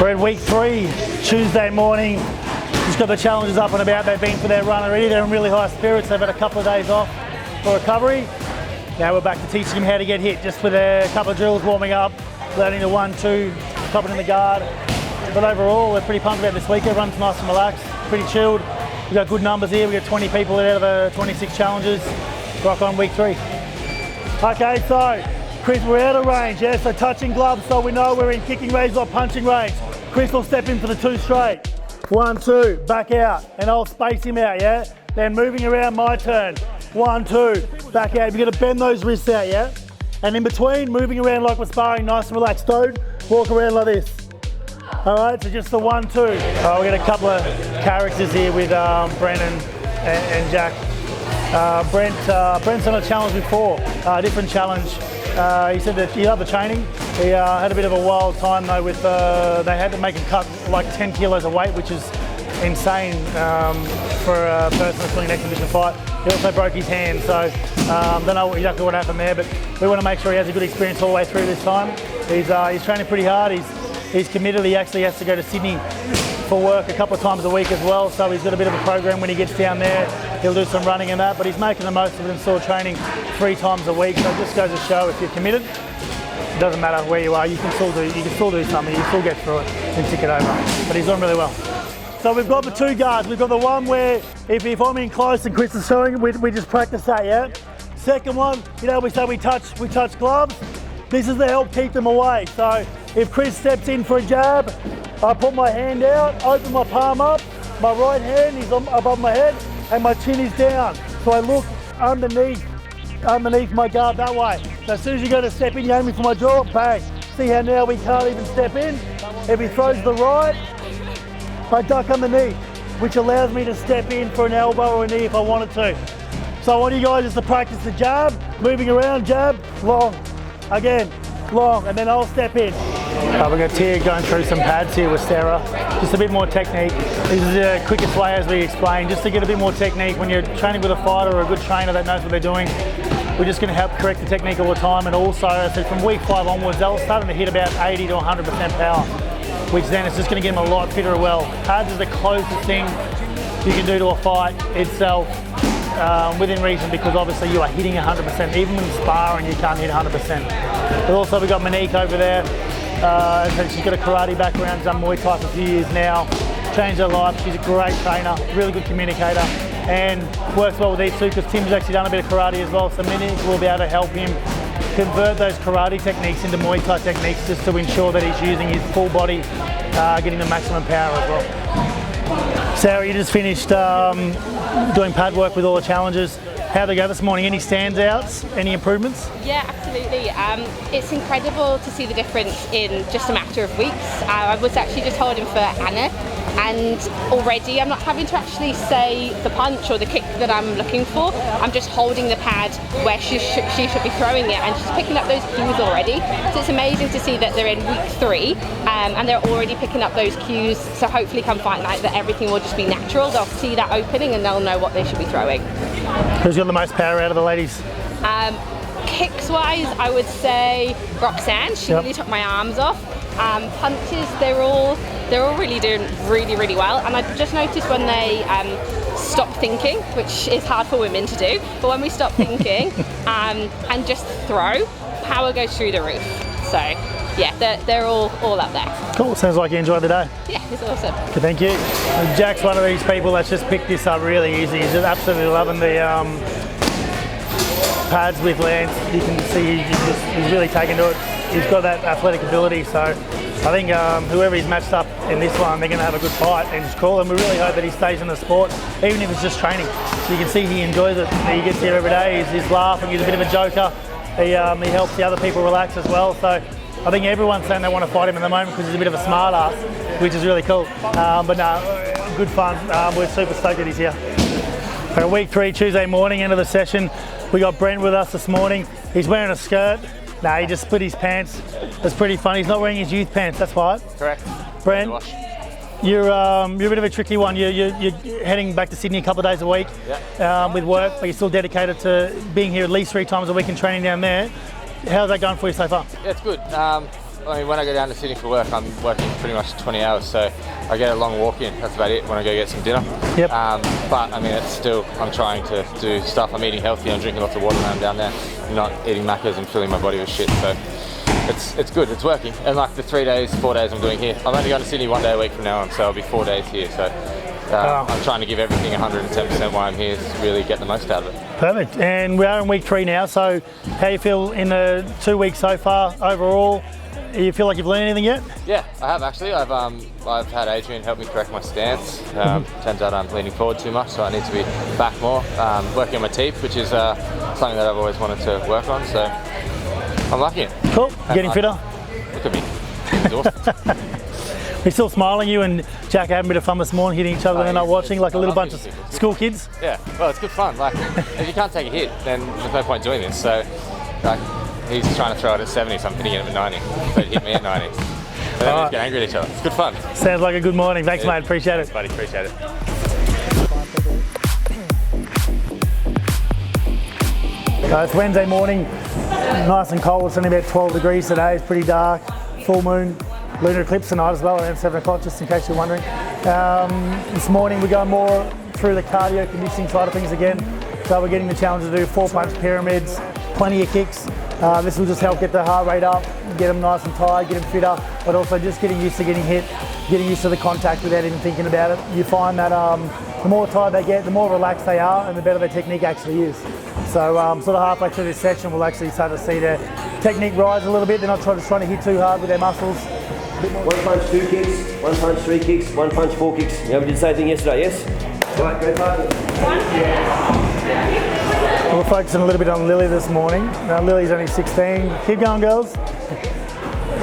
We're in week 3, Tuesday morning. Just got the challenges up and about. They've been for their run already. They're in really high spirits. They've had a couple of days off for recovery. Now we're back to teaching them how to get hit, just with a couple of drills warming up, learning the 1-2, topping in the guard. But overall, we're pretty pumped about this week. Everyone's nice and relaxed, pretty chilled. We've got good numbers here. We've got 20 people out of 26 challenges. Rock on week 3. Okay, so Chris, we're out of range, yeah? So touching gloves, so we know we're in kicking range or punching range. Chris will step in for the 2 straight. 1, 2, back out, and I'll space him out, yeah? Then moving around, my turn. 1, 2, back out. You're gonna bend those wrists out, yeah? And in between, moving around like we're sparring, nice and relaxed. Don't walk around like this. All right, so just the 1, 2. We got a couple of characters here with Brent and Jack. Brent's on a challenge before, different challenge. He said that he loved the training. He had a bit of a wild time though with, they had to make him cut like 10 kilos of weight, which is insane for a person that's doing an exhibition fight. He also broke his hand, so don't know exactly what happened there, but we want to make sure he has a good experience all the way through this time. He's training pretty hard. He's committed. He actually has to go to Sydney for work a couple of times a week as well, so he's got a bit of a program when he gets down there. He'll do some running and that, but he's making the most of it and still training 3 times a week. So it just goes to show if you're committed, it doesn't matter where you are, you can still do something, you can still get through it and tick it over. But he's doing really well. So we've got the 2 guards. We've got the one where if I'm in close and Chris is showing, we just practice that, yeah? Second one, you know, we say we touch gloves. This is to help keep them away. So if Chris steps in for a jab, I put my hand out, open my palm up, my right hand is above my head and my chin is down. So I look underneath my guard that way. So as soon as you go to step in, you aim for my jaw, bang. See how now we can't even step in? If he throws the right, I duck underneath, which allows me to step in for an elbow or a knee if I wanted to. So I want you guys just to practice the jab, moving around, jab, long. Again, long, and then I'll step in. We've got Tia going through some pads here with Sarah. Just a bit more technique. This is the quickest way, as we explained, just to get a bit more technique. When you're training with a fighter or a good trainer that knows what they're doing, we're just going to help correct the technique all the time. And also, I said from week 5 onwards, they're starting to hit about 80 to 100% power, which then it's just going to get them a lot fitter as well. Pads is the closest thing you can do to a fight itself. Within reason, because obviously you are hitting 100%. Even when sparring, you can't hit 100%. But also we've got Monique over there. So she's got a karate background, done Muay Thai for a few years now. Changed her life. She's a great trainer, really good communicator, and works well with these two because Tim's actually done a bit of karate as well. So Monique will be able to help him convert those karate techniques into Muay Thai techniques, just to ensure that he's using his full body, getting the maximum power as well. Sarah, you just finished doing pad work with all the challenges. How'd they go this morning? Any standouts? Any improvements? Yeah, absolutely. It's incredible to see the difference in just a matter of weeks. I was actually just holding for Anna, and already I'm not having to actually say the punch or the kick that I'm looking for. I'm just holding the pad where she should be throwing it, and she's picking up those cues already. So it's amazing to see that they're in week 3 and they're already picking up those cues. So hopefully come fight night that everything will just be natural. They'll see that opening and they'll know what they should be throwing. Who's got the most power out of the ladies? Kicks wise, I would say Roxanne. She really took my arms off. Punches, they're all really doing really well. And I just noticed when they stop thinking, which is hard for women to do, but when we stop thinking and just throw, power goes through the roof. So yeah, they're all up there. Cool, sounds like you enjoyed the day. Yeah, it's awesome. Okay, thank you. Jack's one of these people that's just picked this up really easy. He's just absolutely loving the pads with Lance. You can see he's really taken to it. He's got that athletic ability, so I think whoever he's matched up in this one, they're going to have a good fight, and it's cool. And we really hope that he stays in the sport, even if it's just training. You can see he enjoys it. He gets here every day. He's laughing. He's a bit of a joker. He helps the other people relax as well. So I think everyone's saying they want to fight him at the moment because he's a bit of a smart ass, which is really cool. But no, good fun. We're super stoked that he's here. Week 3, Tuesday morning, end of the session. We got Brent with us this morning. He's wearing a skirt. He just split his pants. That's pretty funny. He's not wearing his youth pants, that's right. Correct. Brent, you're a bit of a tricky one. You're heading back to Sydney a couple of days a week with work, but you're still dedicated to being here at least 3 times a week and training down there. How's that going for you so far? Yeah, it's good. I mean, when I go down to Sydney for work, I'm working pretty much 20 hours, so I get a long walk in. That's about it when I go get some dinner. Yep. But I mean, it's still, I'm trying to do stuff. I'm eating healthy. I'm drinking lots of water when I'm down there. I'm not eating macas and filling my body with shit. So it's good. It's working. And like the 4 days I'm doing here, I'm only going to Sydney 1 day a week from now on, so I'll be 4 days here. So I'm trying to give everything 110% while I'm here to really get the most out of it. Perfect. And we are in week 3 now. So how you feel in the 2 weeks so far overall? You feel like you've learned anything yet? Yeah, I have actually. I've had Adrian help me correct my stance. Turns out I'm leaning forward too much, so I need to be back more. Working on my teep, which is something that I've always wanted to work on. So I'm liking it. Cool. Getting fitter. Look at me. Exhausted. We're still smiling. You and Jack are having a bit of fun this morning, hitting each other when they're not watching, like a little bunch of school kids. Yeah. Well, it's good fun. Like, if you can't take a hit, then there's no point doing this. So, like, he's trying to throw it at 70, so I'm hitting him at 90. So he hit me at 90. And then we get angry at each other. It's good fun. Sounds like a good morning. Thanks, mate. Appreciate it. Thanks, buddy. Appreciate it. It's Wednesday morning. Nice and cold. It's only about 12 degrees today. It's pretty dark. Full moon. Lunar eclipse tonight as well, around 7 o'clock, just in case you're wondering. This morning we're going more through the cardio conditioning side of things again. So we're getting the challenge to do 4-punch pyramids, plenty of kicks. This will just help get the heart rate up, get them nice and tired, get them fitter, but also just getting used to getting hit, getting used to the contact without even thinking about it. You find that the more tired they get, the more relaxed they are, and the better their technique actually is. So sort of halfway through this session, we'll actually start to see their technique rise a little bit. They're not trying to hit too hard with their muscles. 1 punch, 2 kicks, 1 punch, 3 kicks, 1 punch, 4 kicks. You did the same thing yesterday, yes? Right, go further. We're focusing a little bit on Lily this morning. Now, Lily's only 16. Keep going, girls.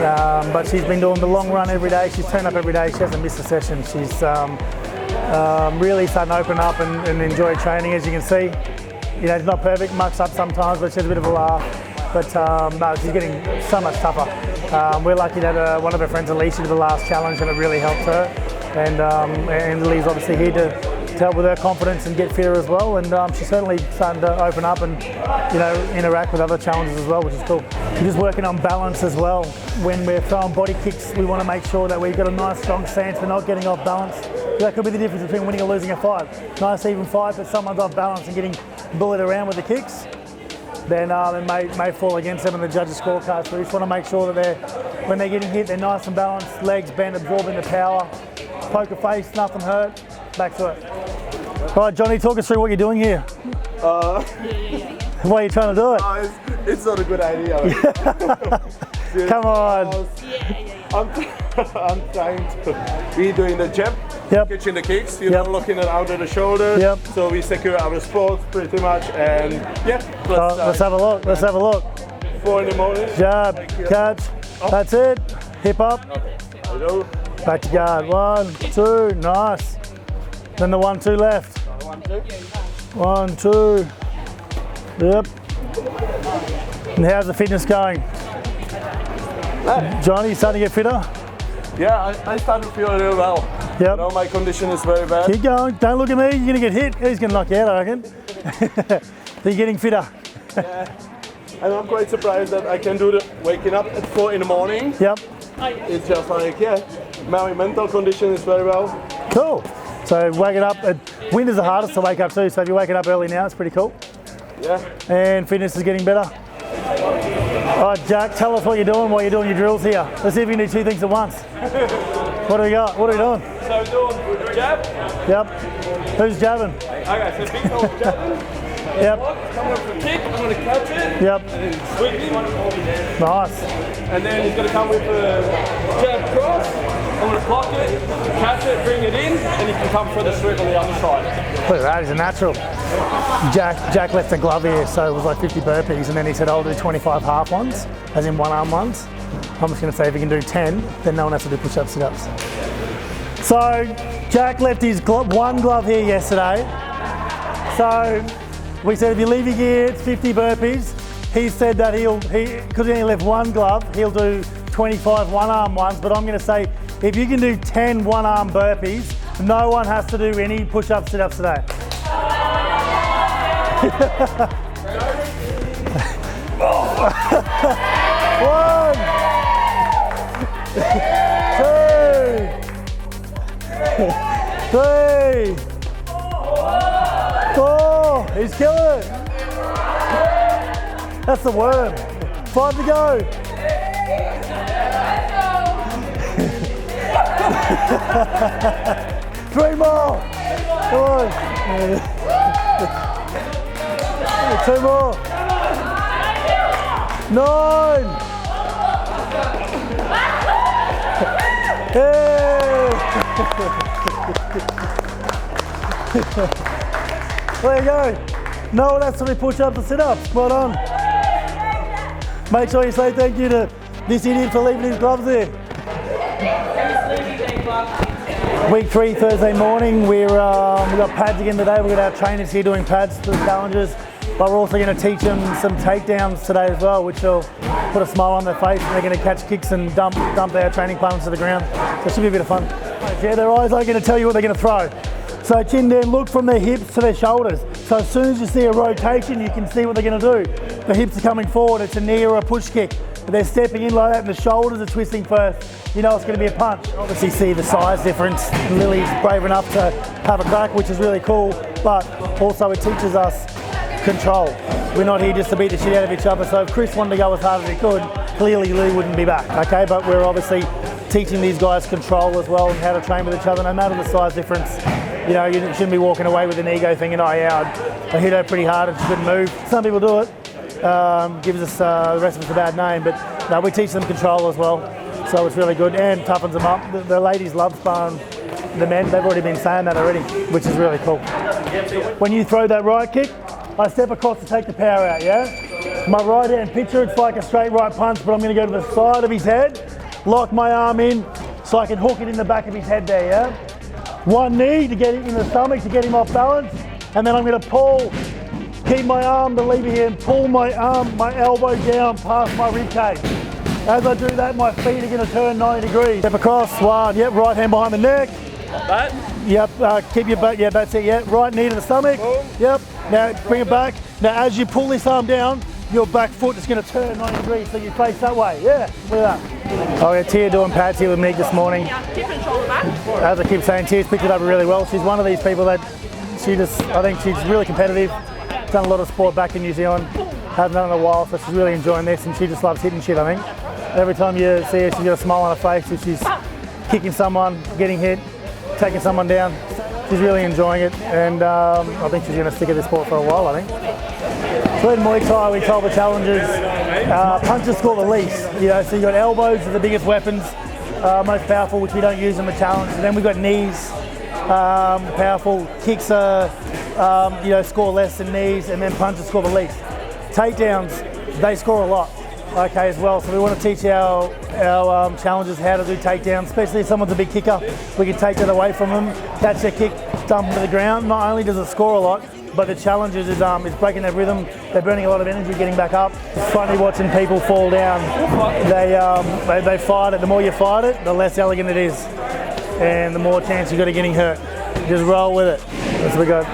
But she's been doing the long run every day. She's turned up every day. She hasn't missed a session. She's really starting to open up and enjoy training, as you can see. You know, it's not perfect, mucks up sometimes, but she has a bit of a laugh. But no, she's getting so much tougher. We're lucky that one of her friends, Alicia, did the last challenge and it really helped her. And Lily's obviously here to help with her confidence and get fitter as well. And she's certainly starting to open up and, you know, interact with other challenges as well, which is cool. We're just working on balance as well. When we're throwing body kicks, we want to make sure that we've got a nice strong stance. We're not getting off balance. That could be the difference between winning or losing a fight. Nice even fight, but someone's off balance and getting bullied around with the kicks, then it may fall against them in the judges' scorecard. So we just want to make sure that when they're getting hit, they're nice and balanced, legs bent, absorbing the power, poker face, nothing hurt, back to it. All right, Johnny, talk us through what you're doing here. Why are you trying to do it? It's not a good idea. Come on. I'm trying to be doing the jab, catching the kicks, you know, looking it out of the shoulder. So we secure our spot pretty much, and let's have a look. Let's have a look. 4 in the morning. Jab, catch. That's it. Hip up. Okay. Back to guard. 1, 2. Nice. Then the 1, 2 left. 1, 2. Yep. And how's the fitness going? Johnny, you starting to get fitter? Yeah, I started to feel real well. Yep. You know, my condition is very bad. Keep going. Don't look at me. You're going to get hit. He's going to knock you out, I reckon. So you're getting fitter. Yeah. And I'm quite surprised that I can do the waking up at 4 in the morning. Yep. It's just like, my mental condition is very well. Cool. So waking up, winter's the hardest to wake up too, so if you're waking up early now, it's pretty cool. Yeah. And fitness is getting better. All right, Jack, tell us what you're doing while you're doing your drills here. Let's see if you can do 2 things at once. What do we got? What are we doing? So we're doing jab. Yep. Who's jabbing? Okay, so big old jabbing. Yep. Coming up for a kick, I'm going to catch it. Yep. And then sweep him. Nice. And then he's going to come with a jab cross. I'm going to block it, catch it, bring it in, and he can come for the sweep on the other side. Look at that, he's a natural. Jack left the glove here, so it was like 50 burpees, and then he said, I'll do 25 half ones, as in 1 arm ones. I'm just going to say if he can do 10, then no one has to do push-ups, sit-ups. So Jack left his 1 glove here yesterday. So we said if you leave your gear, it's 50 burpees. He said that because he only left 1 glove, he'll do 25 1-arm ones, but I'm going to say if you can do 10 1-arm burpees, no one has to do any push-ups, sit-ups today. 2, 3, 4. He's killing it. That's the worm. 5 to go. 3 more. Come on. 2 more. 9. Hey. There you go. No one has to be push-ups and sit-ups. Well done. Make sure you say thank you to this idiot for leaving his gloves there. Week 3, Thursday morning. We've got pads again today. We've got our trainers here doing pads for the challenges. But we're also going to teach them some takedowns today as well, which will put a smile on their face, and they're going to catch kicks and dump their training plans to the ground. So it should be a bit of fun. Yeah, their eyes are going to tell you what they're going to throw. So chin down, look from their hips to their shoulders. So as soon as you see a rotation, you can see what they're going to do. The hips are coming forward, it's a knee or a push kick. But they're stepping in like that and the shoulders are twisting first. You know it's going to be a punch. Obviously see the size difference. Lily's brave enough to have a crack, which is really cool. But also it teaches us control. We're not here just to beat the shit out of each other. So if Chris wanted to go as hard as he could, clearly Lily wouldn't be back, okay? But we're obviously teaching these guys control as well and how to train with each other, no matter the size difference. You know, you shouldn't be walking away with an ego thinking, oh yeah, I hit her pretty hard and she couldn't move. Some people do it. Gives us the rest of us a bad name, but no, we teach them control as well. So it's really good and toughens them up. The ladies love sparring the men. They've already been saying that already, which is really cool. When you throw that right kick, I step across to take the power out, yeah? My right hand, picture it's like a straight right punch, but I'm going to go to the side of his head, lock my arm in so I can hook it in the back of his head there, yeah? One knee to get it in the stomach to get him off balance, and then I'm going to pull, keep my arm, the lever here, and pull my elbow down past my rib cage. As I do that, my feet are going to turn 90 degrees. Step across, 1, yep, right hand behind the neck. That? Yep, keep your back, yeah, that's it, yeah. Right knee to the stomach, yep. Now bring it back. Now as you pull this arm down, your back foot is going to turn 90 degrees, so you face that way, yeah, look at that. Oh yeah, Tia doing pads here with me this morning. As I keep saying, Tia's picked it up really well. She's one of these people that I think she's really competitive, done a lot of sport back in New Zealand, hasn't done it in a while, so she's really enjoying this and she just loves hitting shit, I think. Every time you see her, she's got a smile on her face if she's kicking someone, getting hit, taking someone down. She's really enjoying it, and I think she's going to stick at this sport for a while, I think. So in Muay Thai, we told the challengers, punches score the least. You know, so you got elbows are the biggest weapons, most powerful, which we don't use in the challenge. And then we've got knees, powerful. Kicks are, score less than knees, and then punches score the least. Takedowns, they score a lot. Okay, as well. So we want to teach our challengers how to do takedowns, especially if someone's a big kicker. We can take that away from them, catch their kick, dump them to the ground. Not only does it score a lot, but the challengers is breaking their rhythm. They're burning a lot of energy getting back up. It's funny watching people fall down. They fight it. The more you fight it, the less elegant it is, and the more chance you've got of getting hurt. Just roll with it. So we got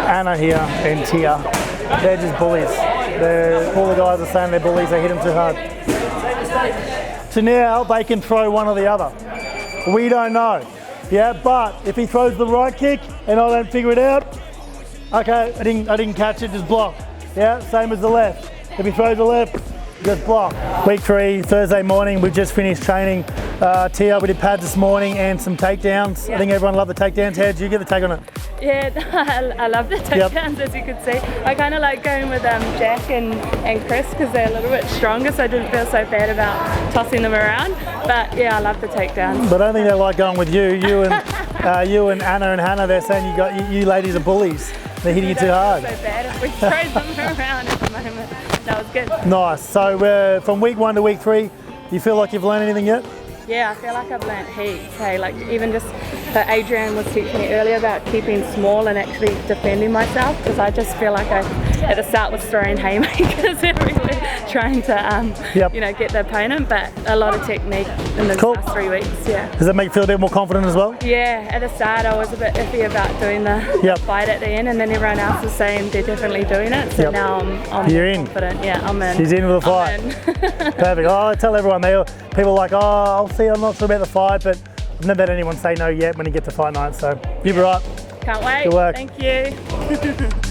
Anna here and Tia. They're just bullies. All the guys are saying they're bullies, they hit them too hard. So now they can throw one or the other. We don't know. Yeah, but if he throws the right kick and I don't figure it out, okay, I didn't catch it, just block. Yeah, same as the left. If he throws the left, just block. Week 3, Thursday morning, we've just finished training. Tia, we did pads this morning and some takedowns. Yeah. I think everyone loved the takedowns. How did you get the take on it? Yeah, I love the takedowns, as you could see. I kind of like going with Jack and Chris because they're a little bit stronger, so I didn't feel so bad about tossing them around. But yeah, I love the takedowns. But I don't think they like going with you. You and Anna and Hannah, they're saying you ladies are bullies. They're hitting you too hard. So bad if we throw them around at the moment. That was good. Nice. So from week 1 to week 3, you feel like you've learned anything yet? Yeah, I feel like I've learnt heaps. Hey, like even just that Adrian was teaching me earlier about keeping small and actually defending myself, because I just feel like I at the start was throwing haymakers everywhere, trying to you know, get the opponent, but a lot of technique in the last 3 weeks. Yeah. Does that make you feel a bit more confident as well? Yeah, at the start I was a bit iffy about doing the fight at the end, and then everyone else was saying they're definitely doing it, so now I'm You're more confident. Yeah, I'm in. She's in with the fight. Perfect. Oh, I tell everyone, people are like, oh, I'll see, I'm not sure about the fight, but I've never had anyone say no yet when you get to fight night, so you'll be right. Can't wait. Good work. Thank you.